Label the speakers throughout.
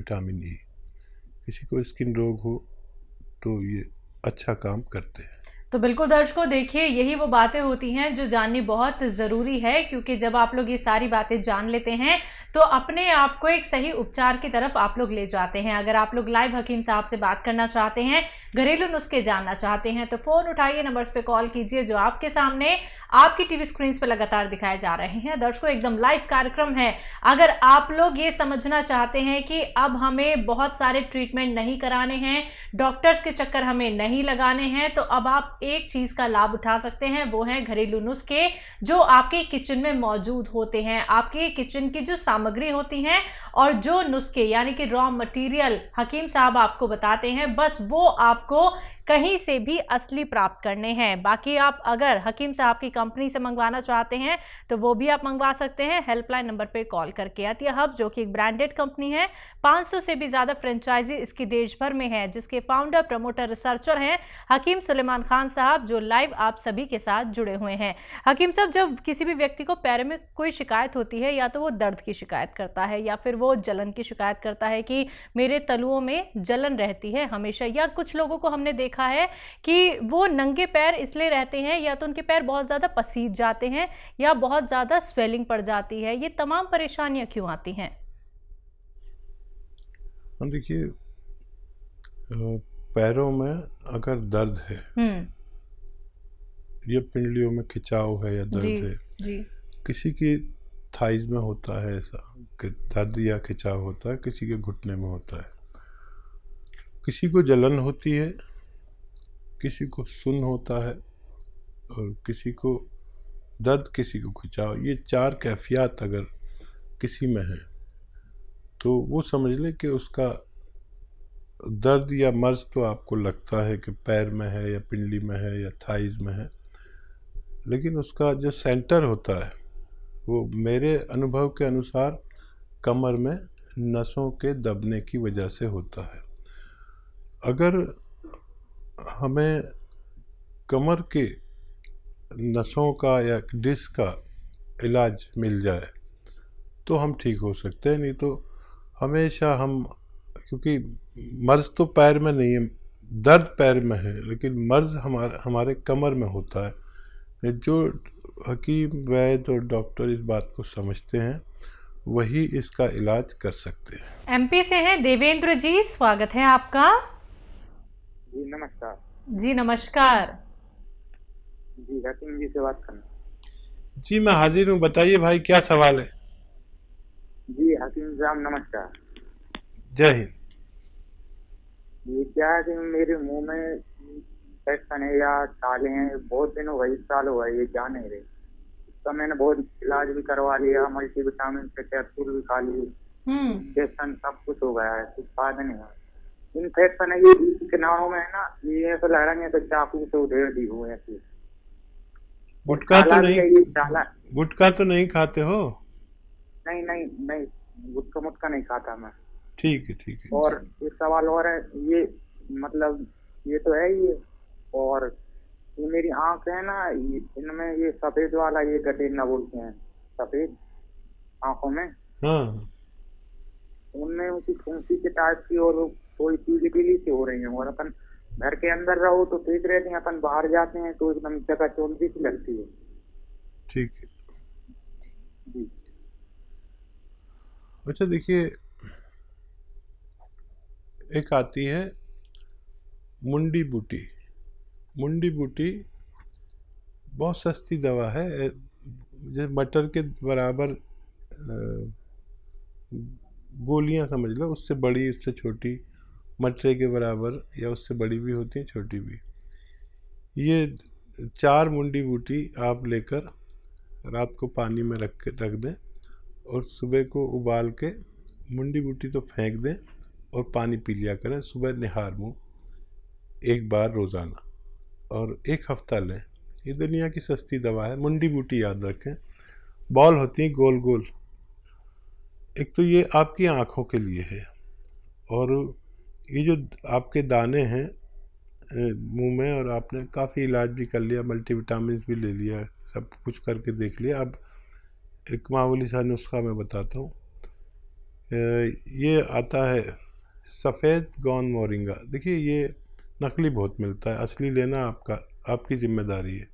Speaker 1: Vitamin E. किसी को skin रोग हो तो ये अच्छा काम करते हैं।
Speaker 2: तो बिल्कुल दर्शकों, देखिए यही वो बातें होती हैं जो जाननी बहुत ज़रूरी है, क्योंकि जब आप लोग ये सारी बातें जान लेते हैं तो अपने आप को एक सही उपचार की तरफ आप लोग ले जाते हैं। अगर आप लोग लाइव हकीम साहब से बात करना चाहते हैं, घरेलू नुस्खे जानना चाहते हैं, तो फ़ोन उठाइए, नंबर्स पे कॉल कीजिए जो आपके सामने आपकी टीवी स्क्रीन पे लगातार दिखाए जा रहे हैं। दर्शकों, एकदम लाइव कार्यक्रम है। अगर आप लोग ये समझना चाहते हैं कि अब हमें बहुत सारे ट्रीटमेंट नहीं कराने हैं, डॉक्टर्स के चक्कर हमें नहीं लगाने हैं, तो अब आप एक चीज का लाभ उठा सकते हैं, वो है घरेलू नुस्खे जो आपके किचन में मौजूद होते हैं। आपके किचन की जो सामग्री होती है और जो नुस्खे यानी कि रॉ मटेरियल हकीम साहब आपको बताते हैं, बस वो आपको कहीं से भी असली प्राप्त करने हैं। बाकी आप अगर हकीम साहब की कंपनी से मंगवाना चाहते हैं तो वो भी आप मंगवा सकते हैं हेल्पलाइन नंबर पे कॉल करके। अतिया हब जो कि एक ब्रांडेड कंपनी है, 500 से भी ज्यादा फ्रेंचाइजी इसकी देश भर में है, जिसके फाउंडर, प्रमोटर, रिसर्चर हैं हकीम सुलेमान खान साहब, जो लाइव आप सभी के साथ जुड़े हुए हैं। हकीम साहब, जब किसी भी व्यक्ति को पैर में कोई शिकायत होती है, या तो वो दर्द की शिकायत करता है या फिर वो जलन की शिकायत करता है कि मेरे तलुओं में जलन रहती है हमेशा, या कुछ लोगों को हमने देखा है कि वो नंगे पैर इसलिए रहते हैं या तो उनके पैर बहुत ज्यादा पसीज जाते हैं या बहुत ज्यादा स्वेलिंग पड़ जाती है। ये तमाम परेशानियां क्यों आती हैं?
Speaker 1: देखिए, पैरों में अगर दर्द है या पिंडलियों में खिंचाव है या दर्द है,
Speaker 2: जी।
Speaker 1: किसी की थाइज में होता है ऐसा कि दर्द या खिंचाव होता है, किसी के घुटने में होता है, किसी को जलन होती है, किसी को सुन्न होता है और किसी को दर्द, किसी को खिंचाव। ये 4 कैफियत अगर किसी में है तो वो समझ ले कि उसका दर्द या मर्ज तो आपको लगता है कि पैर में है या पिंडली में है या थाइज में है, लेकिन उसका जो सेंटर होता है वो मेरे अनुभव के अनुसार कमर में नसों के दबने की वजह से होता है। अगर हमें कमर के नसों का या डिस्क का इलाज मिल जाए तो हम ठीक हो सकते हैं, नहीं तो हमेशा हम, क्योंकि मर्ज तो पैर में नहीं है, दर्द पैर में है, लेकिन मर्ज हमारे कमर में होता है। जो हकीम, वैद्य और डॉक्टर इस बात को समझते हैं वही इसका इलाज कर सकते हैं।
Speaker 2: एमपी से हैं देवेंद्र जी, स्वागत है आपका।
Speaker 3: जी नमस्कार।
Speaker 2: जी नमस्कार।
Speaker 3: जी हकीम जी से बात करना।
Speaker 1: जी मैं हाजिर हूँ, बताइए भाई क्या सवाल है।
Speaker 3: जी हकीम साहब नमस्कार।
Speaker 1: जय हिंद।
Speaker 3: ये क्या है कि मेरे मुंह में इन्फेक्शन है या छाले हैं, बहुत दिन हो गए, 1 साल हुआ है, ये जा नहीं रहे। तो मैंने बहुत इलाज भी करवा लिया, मल्टीविटामिन के कैप्सूल भी खा लिए, इंजेक्शन सब कुछ हो गया है, कुछ फायदा नहीं हुआ। इन्फेक्शन है ये किनारों में है ना, ये ऐसा लग रहा है तो चाकू से उधेड़ दी हुए ऐसी।
Speaker 1: गुटखा तो नहीं खाते हो?
Speaker 3: नहीं नहीं नहीं, गुटखा नहीं खाता मैं।
Speaker 1: ठीक है।
Speaker 3: और एक सवाल और है, ये मतलब ये तो है ये, और ये मेरी आंख है ना, इनमें ये सफेद वाला ये गड्ढे ना बोलते हैं, सफेद आंखों में,
Speaker 1: हाँ,
Speaker 3: उनमें उनकी फुंसी के टाइप की और थोड़ी पीली पीली सी हो रही है। और अपन घर के अंदर रहो तो ठीक रहते हैं, अपन बाहर जाते हैं तो एकदम जगह चौंधी सी लगती है।
Speaker 1: ठीक है
Speaker 3: जी।
Speaker 1: अच्छा देखिए, एक आती है मुंडी बूटी। मुंडी बूटी बहुत सस्ती दवा है, जैसे मटर के बराबर गोलियां समझ लो, उससे बड़ी, उससे छोटी, मटर के बराबर या उससे बड़ी भी होती हैं, छोटी भी। ये 4 मुंडी बूटी आप लेकर रात को पानी में रख दें और सुबह को उबाल के मुंडी बूटी तो फेंक दें और पानी पी लिया करें सुबह निहार मुँह 1 बार रोज़ाना, और 1 हफ्ता लें। ये दुनिया की सस्ती दवा है। मुंडी बूटी याद रखें, बॉल होती है गोल गोल। एक तो ये आपकी आँखों के लिए है, और ये जो आपके दाने हैं मुंह में, और आपने काफ़ी इलाज भी कर लिया, मल्टीविटामिन भी ले लिया, सब कुछ करके देख लिया, अब एक मामूली सा नुस्खा मैं बताता हूँ। ये आता है सफ़ेद गोंद मोरिंगा। देखिए ये नकली बहुत मिलता है, असली लेना आपकी जिम्मेदारी है।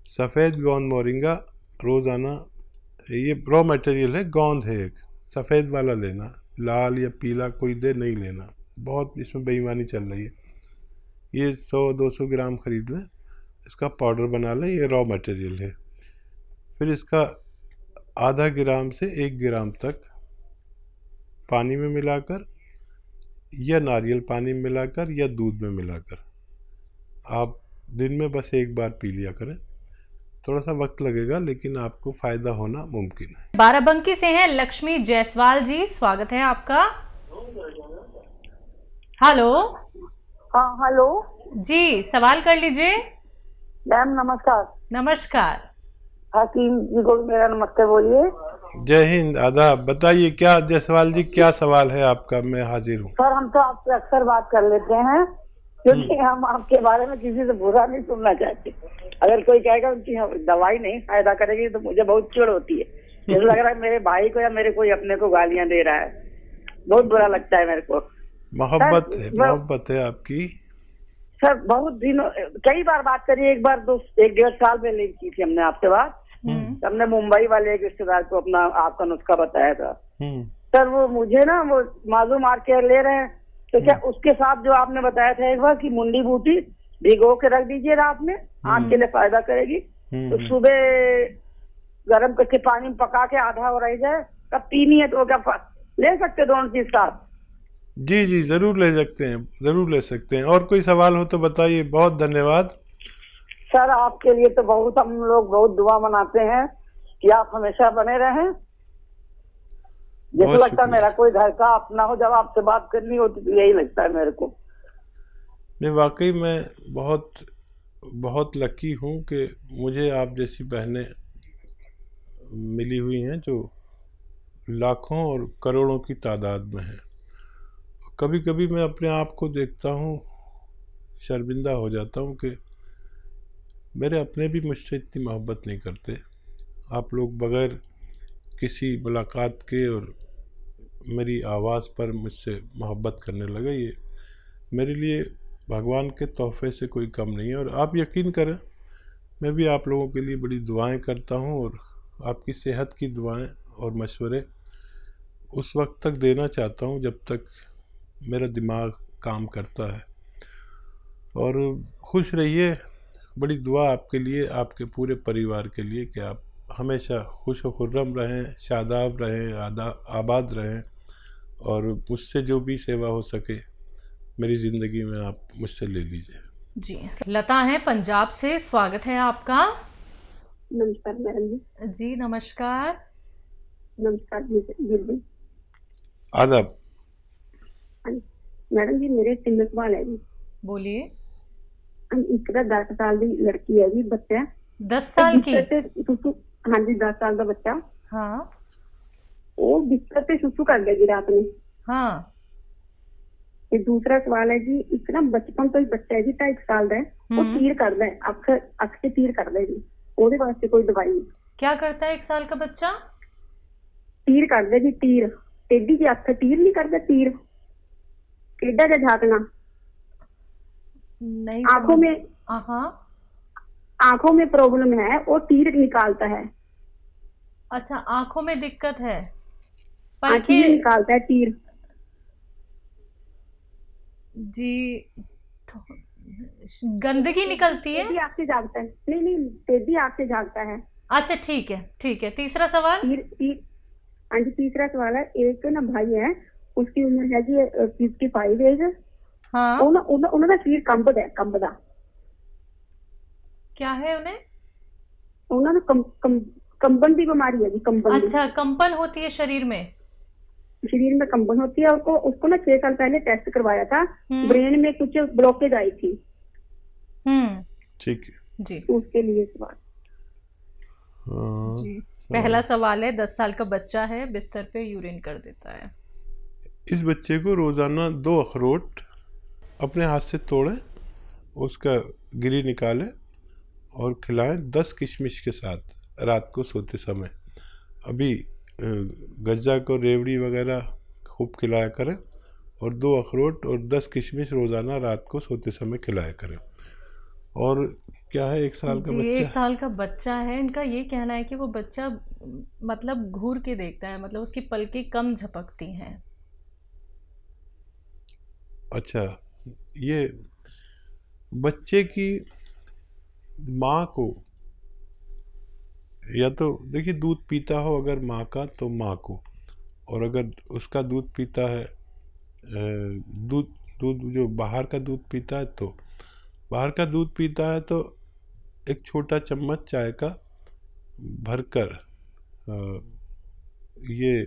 Speaker 1: सफ़ेद गोंद मोरिंगा रोज़ाना, ये रॉ मटेरियल है, गोंद है एक, सफ़ेद वाला लेना, लाल या पीला कोई दे नहीं लेना, बहुत इसमें बेईमानी चल रही है। ये 100-200 ग्राम ख़रीद लें, इसका पाउडर बना लें, ये रॉ मटेरियल है। फिर इसका आधा ग्राम से 1 ग्राम तक पानी में मिलाकर या नारियल पानी में मिलाकर या दूध में मिलाकर आप दिन में बस एक बार पी लिया करें। थोड़ा सा वक्त लगेगा लेकिन आपको फ़ायदा होना मुमकिन है।
Speaker 2: बाराबंकी से हैं लक्ष्मी जायसवाल जी, स्वागत है आपका। हेलो।
Speaker 4: हाँ हेलो
Speaker 2: जी, सवाल कर लीजिए।
Speaker 4: मैम नमस्कार।
Speaker 2: नमस्कार।
Speaker 4: हकीम जी को मेरा नमस्ते बोलिए।
Speaker 1: जय हिंद, आदाब। बताइए क्या जायसवाल जी, क्या सवाल है आपका? मैं हाजिर हूँ।
Speaker 4: सर हम तो आपसे अक्सर बात कर लेते हैं क्योंकि हम आपके बारे में किसी से बुरा नहीं सुनना चाहते। अगर कोई कहेगा उनकी दवाई नहीं फायदा करेगी तो मुझे बहुत चिढ़ होती है। जैसे लग रहा है मेरे भाई को या मेरे कोई अपने को गालियां दे रहा है, बहुत बुरा लगता है मेरे को।
Speaker 1: मोहब्बत है, मोहब्बत है आपकी।
Speaker 4: सर बहुत दिनों, कई बार बात करी, एक बार 1-1.5 साल पहले की थी हमने आपसे बात। हमने मुंबई वाले एक रिश्तेदार को अपना आपका नुस्खा बताया था। सर वो मुझे ना वो मालूम आर केयर ले रहे हैं, तो क्या उसके साथ जो आपने बताया था एक बार कि मुंडी बूटी भिगो के रख दीजिए रात में, आँख के लिए फायदा करेगी। तो सुबह गर्म करके पानी में पका के आधा हो रह जाए, तब पीनी है तो क्या ले सकते दोनों चीज साथ?
Speaker 1: जी जी ज़रूर ले सकते हैं, ज़रूर ले सकते हैं। और कोई सवाल हो तो बताइए। बहुत धन्यवाद
Speaker 4: सर, आपके लिए तो बहुत हम लोग बहुत दुआ मनाते हैं कि आप हमेशा बने रहें। जैसे लगता है मेरा कोई घर का अपना हो, जब आपसे बात करनी होती तो यही लगता है मेरे को।
Speaker 1: नहीं, वाकई मैं बहुत बहुत लकी हूँ कि मुझे आप जैसी बहनें मिली हुई हैं जो लाखों और करोड़ों की तादाद में हैं। कभी कभी मैं अपने आप को देखता हूँ, शर्मिंदा हो जाता हूँ कि मेरे अपने भी मुझसे इतनी मोहब्बत नहीं करते। आप लोग बग़ैर किसी मुलाकात के और मेरी आवाज़ पर मुझसे मोहब्बत करने लगे, ये मेरे लिए भगवान के तोहफे से कोई कम नहीं है। और आप यकीन करें, मैं भी आप लोगों के लिए बड़ी दुआएं करता हूं और आपकी सेहत की दुआएं और मशवरे उस वक्त तक देना चाहता हूं जब तक मेरा दिमाग काम करता है। और खुश रहिए, बड़ी दुआ आपके लिए, आपके पूरे परिवार के लिए कि आप हमेशा खुश व खुर्रम रहें, शादाब रहें, आबाद रहें। और मुझसे जो भी सेवा हो सके मेरी ज़िंदगी में आप मुझसे ले लीजिए।
Speaker 2: जी, लता हैं पंजाब से, स्वागत है आपका।
Speaker 5: नमस्कार मैडम जी।
Speaker 2: जी नमस्कार।
Speaker 5: नमस्कार जी।
Speaker 1: आदाब।
Speaker 5: मैडम जी मेरे 3 सवाल है जी।
Speaker 2: बोलिए।
Speaker 5: एक 10 साल की लड़की है जी, बच्चा
Speaker 2: 10 साल की?
Speaker 5: हाँ जी 10 साल का बच्चा।
Speaker 2: हाँ।
Speaker 5: वो बिस्तर पे सुसु कर गया जी रात में।
Speaker 2: हाँ।
Speaker 5: ये दूसरा सवाल है जी, एक ना बचपन तो ही बच्चा है जी 2.5 साल का है, वो तीर कर रहा है, अख से तीर कर रहा है जी, ਉਹਦੇ वास्ते कोई दवाई नहीं।
Speaker 2: क्या करता है 1 साल का बच्चा?
Speaker 5: तीर कर दे जी, तीर टेढ़ी जी अख तीर नहीं करता, तीर टेढ़ा जा झाकना
Speaker 2: नहीं,
Speaker 5: आंखों में, आंखों में प्रॉब्लम है, वो तीर निकालता है।
Speaker 2: अच्छा, आंखों में दिक्कत है,
Speaker 5: तीर निकालता है, तीर
Speaker 2: जी। गंदगी निकलती है,
Speaker 5: आँख से झागता है। नहीं तेजी आँख से झागता है।
Speaker 2: अच्छा ठीक है ठीक है। तीसरा सवाल?
Speaker 5: हाँ जी, तीसरा सवाल है, एक ना भाई है, उसकी उम्र है जी 55 एज।
Speaker 2: हाँ।
Speaker 5: उन्होंने सिर कंबदा।
Speaker 2: क्या है उन्हें?
Speaker 5: उन्होंने कंबन की बीमारी है जी, कंबन।
Speaker 2: अच्छा, कंपन होती है शरीर में?
Speaker 5: शरीर में कंपन होती है। उसको ना 6 साल पहले टेस्ट करवाया था, ब्रेन में कुछ ब्लॉकेज आई थी।
Speaker 1: ठीक है
Speaker 2: जी।
Speaker 5: उसके लिए सवाल
Speaker 2: जी। पहला सवाल है, 10 साल का बच्चा है, बिस्तर पे यूरिन कर देता है।
Speaker 1: इस बच्चे को रोज़ाना 2 अखरोट अपने हाथ से तोड़ें, उसका गिरी निकालें और खिलाएं 10 किशमिश के साथ रात को सोते समय। अभी गज्जा को रेवड़ी वगैरह खूब खिलाया करें, और 2 अखरोट और 10 किशमिश रोज़ाना रात को सोते समय खिलाया करें। और क्या है, 1 साल का
Speaker 2: जी,
Speaker 1: बच्चा
Speaker 2: 1 साल का बच्चा है, इनका ये कहना है कि वो बच्चा मतलब घूर के देखता है, मतलब उसकी पलकें कम झपकती हैं।
Speaker 1: अच्छा, ये बच्चे की माँ को, या तो देखिए दूध पीता हो अगर माँ का तो माँ को, और अगर उसका दूध पीता है दूध जो बाहर का दूध पीता है तो बाहर का दूध पीता है तो एक छोटा चम्मच चाय का भरकर ये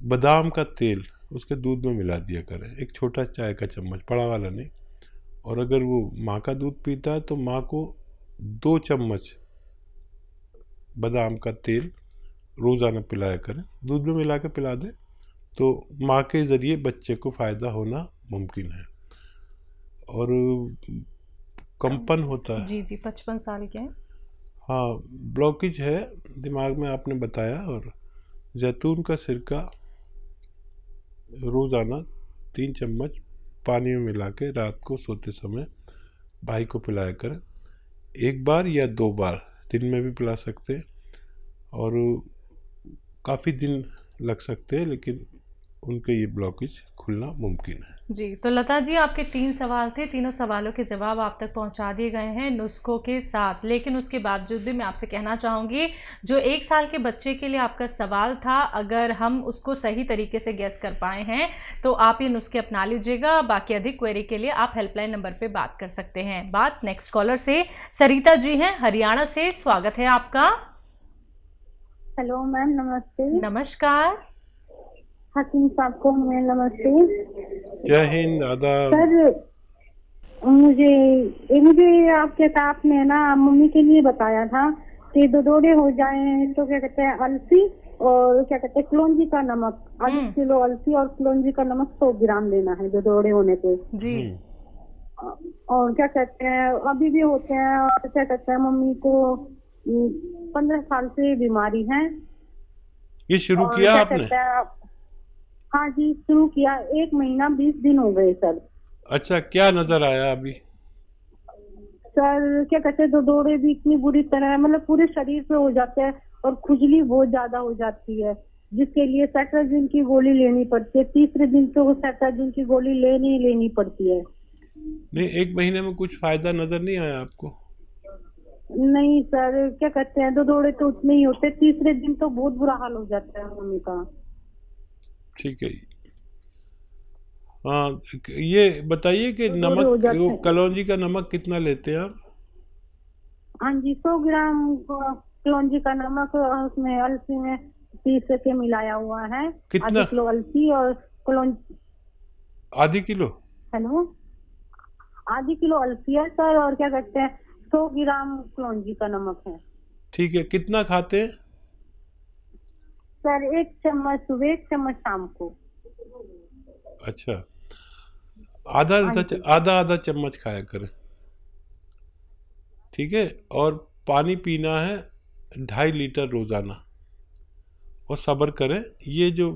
Speaker 1: बादाम का तेल उसके दूध में मिला दिया करें, एक छोटा चाय का चम्मच, बड़ा वाला नहीं। और अगर वो माँ का दूध पीता है तो माँ को 2 चम्मच बादाम का तेल रोज़ाना पिलाया करें, दूध में मिला के पिला दें तो माँ के ज़रिए बच्चे को फ़ायदा होना मुमकिन है। और कंपन होता है।
Speaker 2: जी जी, 55 साल के हैं।
Speaker 1: हाँ, ब्लॉकेज है दिमाग में आपने बताया, और जैतून का सिरका रोज़ाना 3 चम्मच पानी में मिला के रात को सोते समय भाई को पिलाया करें, 1 बार या 2 बार दिन में भी पिला सकते हैं, और काफ़ी दिन लग सकते हैं लेकिन उनके ये ब्लॉकेज खुलना मुमकिन है।
Speaker 2: जी, तो लता जी, आपके 3 सवाल थे, तीनों सवालों के जवाब आप तक पहुंचा दिए गए हैं नुस्खों के साथ। लेकिन उसके बावजूद भी मैं आपसे कहना चाहूँगी, जो 1 साल के बच्चे के लिए आपका सवाल था, अगर हम उसको सही तरीके से गेस कर पाए हैं तो आप ये नुस्खे अपना लीजिएगा। बाकी अधिक क्वेरी के लिए आप हेल्पलाइन नंबर पर बात कर सकते हैं। बात नेक्स्ट कॉलर से सरिता जी हैं हरियाणा से, स्वागत है आपका।
Speaker 5: हेलो मैम, नमस्ते।
Speaker 2: नमस्कार।
Speaker 5: हकीम साहब को मैं नमस्ते।
Speaker 1: जय हिंद, आदाब।
Speaker 5: सर मुझे आपने ना मम्मी के लिए बताया था कि दौरे हो जाए तो क्या कहते हैं अलसी और क्या कहते हैं कलौंजी का नमक, 8 किलो अलसी और कलौंजी का नमक 100 ग्राम लेना है दौरे होने पे
Speaker 2: जी।
Speaker 5: और क्या कहते हैं अभी भी होते हैं, और क्या कहते हैं मम्मी को 15 साल से बीमारी है।
Speaker 1: ये शुरू किया आपने?
Speaker 5: हाँ जी, शुरू किया, 1 महीना 20 दिन हो गए सर।
Speaker 1: अच्छा, क्या नजर आया अभी?
Speaker 5: सर क्या कहते हैं दौरे भी इतनी बुरी तरह मतलब पूरे शरीर पे हो जाते हैं और खुजली बहुत ज्यादा हो जाती है, जिसके लिए सेट्राजिन की गोली लेनी पड़ती है। 3रे दिन तो सेट्राजिन की गोली लेनी पड़ती है।
Speaker 1: नहीं, 1 महीने में कुछ फायदा नजर नहीं आया आपको?
Speaker 5: नहीं सर, क्या कहते हैं दौरे तो उतने ही होते, 3रे दिन तो बहुत बुरा हाल हो जाता है मम्मी का।
Speaker 1: ठीक है। हाँ, ये बताइए कि नमक, वो कलौंजी का नमक कितना लेते हैं आप?
Speaker 5: हाँ जी, 100 ग्राम कलौंजी का नमक, उसमें अलसी में 30 के मिलाया हुआ है।
Speaker 1: कितना?
Speaker 5: 1/2 किलो अलसी और कलौंजी।
Speaker 1: 1/2 किलो?
Speaker 5: हेलो, 1/2 किलो अलसी है सर, और क्या कहते हैं 100 ग्राम कलौंजी का नमक है।
Speaker 1: ठीक है, कितना खाते हैं
Speaker 5: सर? 1 चम्मच सुबह, 1 चम्मच शाम को।
Speaker 1: अच्छा, आधा चम्मच खाया करें, ठीक है। और पानी पीना है 2.5 लीटर रोज़ाना, और सब्र करें। ये जो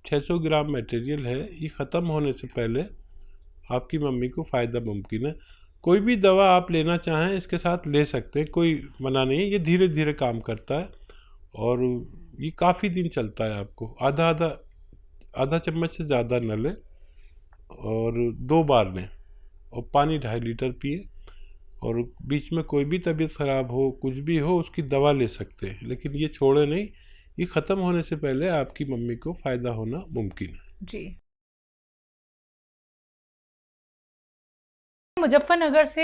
Speaker 1: 600 ग्राम मटेरियल है ये ख़त्म होने से पहले आपकी मम्मी को फ़ायदा मुमकिन है। कोई भी दवा आप लेना चाहें इसके साथ ले सकते हैं, कोई मना नहीं है। ये धीरे धीरे काम करता है और ये काफ़ी दिन चलता है। आपको आधा चम्मच से ज़्यादा न लें, और 2 बार लें, और पानी 2.5 लीटर पिए। और बीच में कोई भी तबीयत ख़राब हो, कुछ भी हो, उसकी दवा ले सकते हैं, लेकिन ये छोड़े नहीं। ये ख़त्म होने से पहले आपकी मम्मी को फ़ायदा होना मुमकिन है।
Speaker 2: जी। मुजफ्फरनगर से